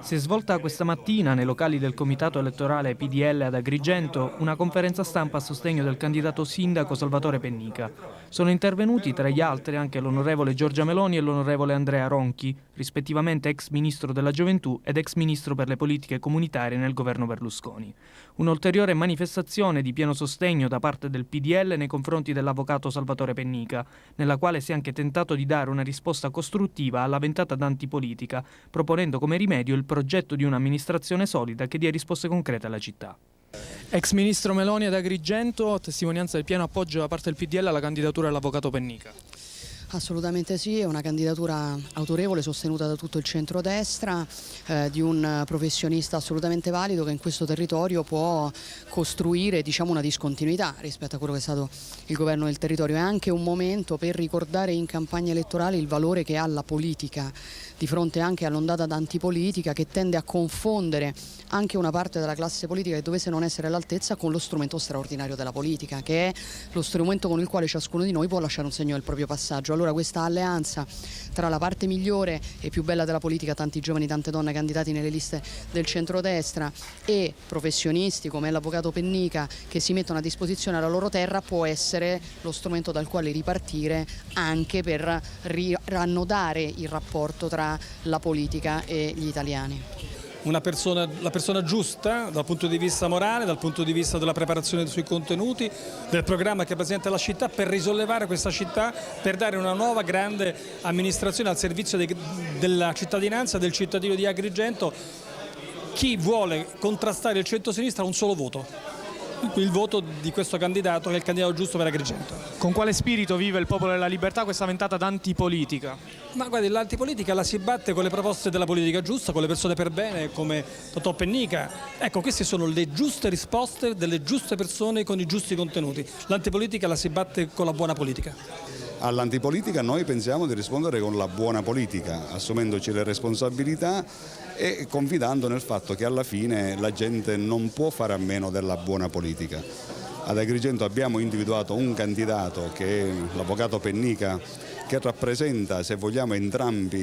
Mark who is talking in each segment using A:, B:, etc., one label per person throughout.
A: Si è svolta questa mattina nei locali del Comitato Elettorale PDL ad Agrigento una conferenza stampa a sostegno del candidato sindaco Salvatore Pennica. Sono intervenuti tra gli altri anche l'onorevole Giorgia Meloni e l'onorevole Andrea Ronchi, rispettivamente ex ministro della Gioventù ed ex ministro per le politiche comunitarie nel governo Berlusconi. Un'ulteriore manifestazione di pieno sostegno da parte del PDL nei confronti dell'avvocato Salvatore Pennica, nella quale si è anche tentato di dare una risposta costruttiva alla ventata d'antipolitica, proponendo come rimedio il progetto di un'amministrazione solida che dia risposte concrete alla città. Ex ministro Meloni ad Agrigento, testimonianza del pieno appoggio da parte del PDL alla candidatura dell'avvocato Pennica.
B: Assolutamente sì, è una candidatura autorevole sostenuta da tutto il centrodestra, di un professionista assolutamente valido che in questo territorio può costruire, diciamo, una discontinuità rispetto a quello che è stato il governo del territorio. È anche un momento per ricordare in campagna elettorale il valore che ha la politica di fronte anche all'ondata d'antipolitica che tende a confondere anche una parte della classe politica che dovesse non essere all'altezza con lo strumento straordinario della politica, che è lo strumento con il quale ciascuno di noi può lasciare un segno del proprio passaggio. Allora questa alleanza tra la parte migliore e più bella della politica, tanti giovani, tante donne candidati nelle liste del centrodestra, e professionisti come l'avvocato Pennica che si mettono a disposizione della loro terra, può essere lo strumento dal quale ripartire anche per riannodare il rapporto tra la politica e gli italiani.
C: La persona giusta dal punto di vista morale, dal punto di vista della preparazione sui contenuti, del programma che presenta la città per risollevare questa città, per dare una nuova grande amministrazione al servizio della cittadinanza, del cittadino di Agrigento. Chi vuole contrastare il centro-sinistra ha un solo voto. Il voto di questo candidato che è il candidato giusto per Agrigento.
A: Con quale spirito vive il Popolo della Libertà questa ventata d'antipolitica?
C: Ma guardi, l'antipolitica la si batte con le proposte della politica giusta, con le persone per bene come Totò Pennica. Ecco, queste sono le giuste risposte delle giuste persone con i giusti contenuti. L'antipolitica la si batte con la buona politica.
D: All'antipolitica noi pensiamo di rispondere con la buona politica, assumendoci le responsabilità e confidando nel fatto che alla fine la gente non può fare a meno della buona politica. Ad Agrigento abbiamo individuato un candidato che è l'avvocato Pennica, che rappresenta, se vogliamo, entrambi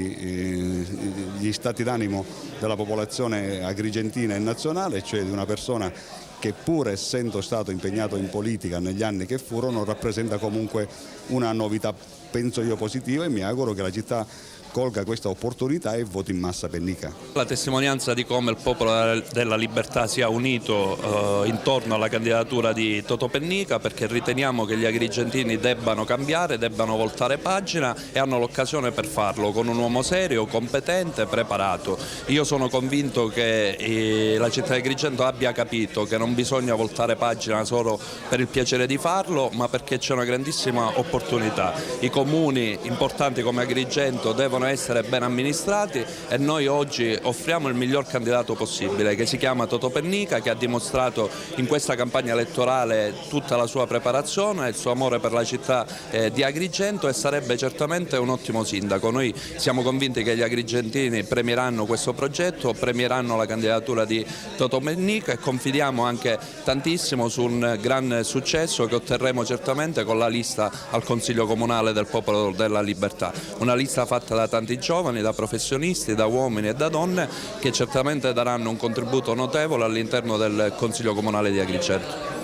D: gli stati d'animo della popolazione agrigentina e nazionale, cioè di una persona che pur essendo stato impegnato in politica negli anni che furono rappresenta comunque una novità, penso io, positiva, e mi auguro che la città colga questa opportunità e voti in massa Pennica.
E: La testimonianza di come il Popolo della Libertà sia unito intorno alla candidatura di Totò Pennica, perché riteniamo che gli agrigentini debbano cambiare, debbano voltare pagina e hanno l'occasione per farlo con un uomo serio, competente, preparato. Io sono convinto che la città di Agrigento abbia capito che non bisogna voltare pagina solo per il piacere di farlo, ma perché c'è una grandissima opportunità. I comuni importanti come Agrigento devono essere ben amministrati e noi oggi offriamo il miglior candidato possibile, che si chiama Totò Pennica, che ha dimostrato in questa campagna elettorale tutta la sua preparazione, il suo amore per la città di Agrigento, e sarebbe certamente un ottimo sindaco. Noi siamo convinti che gli agrigentini premieranno questo progetto, premieranno la candidatura di Totò Pennica e confidiamo anche tantissimo su un gran successo che otterremo certamente con la lista al Consiglio Comunale del Popolo della Libertà, una lista fatta da tanti giovani, da professionisti, da uomini e da donne, che certamente daranno un contributo notevole all'interno del Consiglio Comunale di Agrigento.